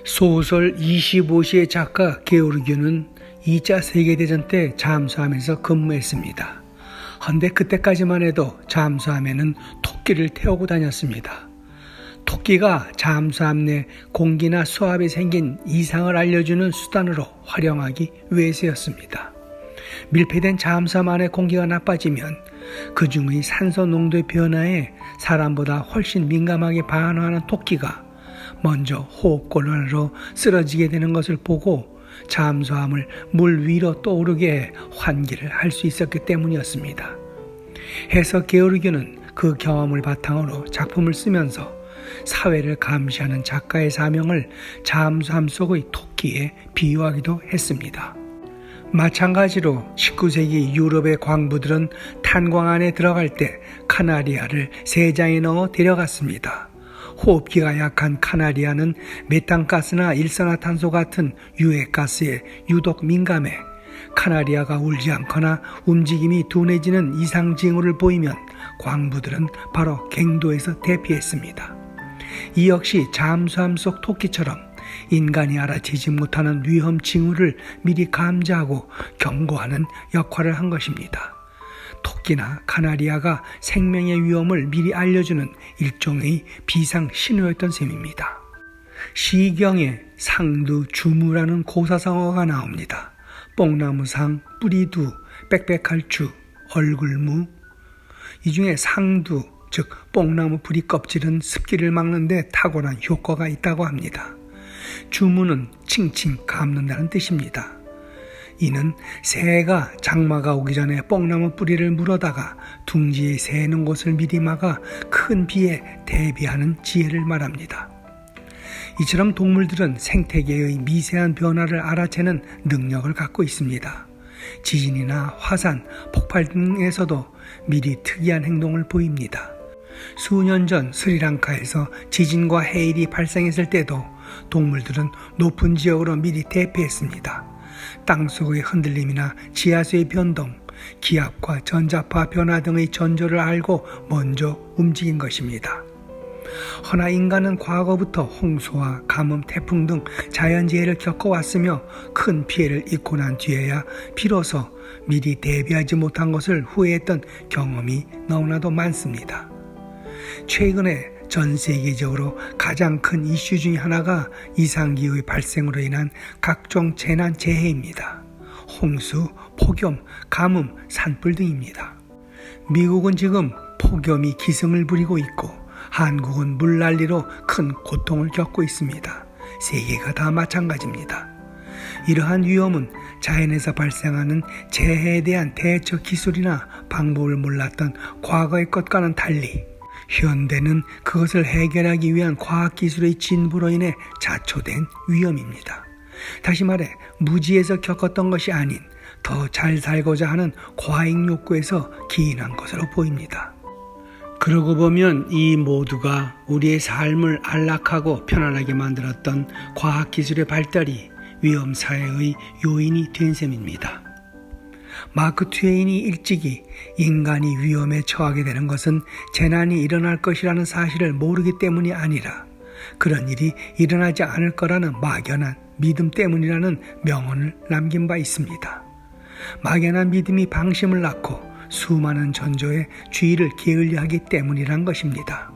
소설 25시의 작가 게오르기오는 2차 세계대전 때 잠수함에서 근무했습니다. 헌데 그때까지만 해도 잠수함에는 토끼를 태우고 다녔습니다. 토끼가 잠수함 내 공기나 수압에 생긴 이상을 알려주는 수단으로 활용하기 위해서였습니다. 밀폐된 잠수함 안의 공기가 나빠지면 그 중의 산소 농도의 변화에 사람보다 훨씬 민감하게 반응하는 토끼가 먼저 호흡곤란으로 쓰러지게 되는 것을 보고 잠수함을 물 위로 떠오르게 해 환기를 할 수 있었기 때문이었습니다. 해서 게오르기오는 그 경험을 바탕으로 작품을 쓰면서 사회를 감시하는 작가의 사명을 잠수함 속의 토끼에 비유하기도 했습니다. 마찬가지로 19세기 유럽의 광부들은 탄광 안에 들어갈 때 카나리아를 3장에 넣어 데려갔습니다. 호흡기가 약한 카나리아는 메탄가스나 일산화탄소 같은 유해가스에 유독 민감해 카나리아가 울지 않거나 움직임이 둔해지는 이상 징후를 보이면 광부들은 바로 갱도에서 대피했습니다. 이 역시 잠수함 속 토끼처럼 인간이 알아채지 못하는 위험 징후를 미리 감지하고 경고하는 역할을 한 것입니다. 토끼나 카나리아가 생명의 위험을 미리 알려주는 일종의 비상 신호였던 셈입니다. 시경에 상두, 주무라는 고사성어가 나옵니다. 뽕나무상, 뿌리두, 빽빽할주, 얼굴무. 이 중에 상두, 즉 뽕나무 뿌리 껍질은 습기를 막는 데 탁월한 효과가 있다고 합니다. 주무는 칭칭 감는다는 뜻입니다. 이는 새가 장마가 오기 전에 뽕나무 뿌리를 물어다가 둥지에 새는 곳을 미리 막아 큰 비에 대비하는 지혜를 말합니다. 이처럼 동물들은 생태계의 미세한 변화를 알아채는 능력을 갖고 있습니다. 지진이나 화산, 폭발 등에서도 미리 특이한 행동을 보입니다. 수년 전 스리랑카에서 지진과 해일이 발생했을 때도 동물들은 높은 지역으로 미리 대피했습니다. 땅속의 흔들림이나 지하수의 변동, 기압과 전자파 변화 등의 전조를 알고 먼저 움직인 것입니다. 허나 인간은 과거부터 홍수와 가뭄, 태풍 등 자연재해를 겪어왔으며 큰 피해를 입고 난 뒤에야 비로소 미리 대비하지 못한 것을 후회했던 경험이 너무나도 많습니다. 최근에 전 세계적으로 가장 큰 이슈 중 하나가 이상기후의 발생으로 인한 각종 재난 재해입니다. 홍수, 폭염, 가뭄, 산불 등입니다. 미국은 지금 폭염이 기승을 부리고 있고 한국은 물난리로 큰 고통을 겪고 있습니다. 세계가 다 마찬가지입니다. 이러한 위험은 자연에서 발생하는 재해에 대한 대처 기술이나 방법을 몰랐던 과거의 것과는 달리 현대는 그것을 해결하기 위한 과학기술의 진보로 인해 자초된 위험입니다. 다시 말해 무지에서 겪었던 것이 아닌 더 잘 살고자 하는 과잉 욕구에서 기인한 것으로 보입니다. 그러고 보면 이 모두가 우리의 삶을 안락하고 편안하게 만들었던 과학기술의 발달이 위험사회의 요인이 된 셈입니다. 마크 트웨인이 일찍이 인간이 위험에 처하게 되는 것은 재난이 일어날 것이라는 사실을 모르기 때문이 아니라 그런 일이 일어나지 않을 거라는 막연한 믿음 때문이라는 명언을 남긴 바 있습니다. 막연한 믿음이 방심을 낳고 수많은 전조의 주의를 게을리하기 때문이란 것입니다.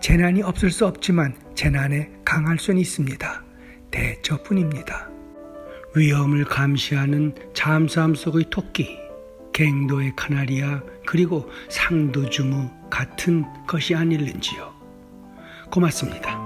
재난이 없을 수 없지만 재난에 강할 수는 있습니다. 대처뿐입니다. 위험을 감시하는 잠수함 속의 토끼, 갱도의 카나리아, 그리고 상두주무 같은 것이 아닐는지요. 고맙습니다.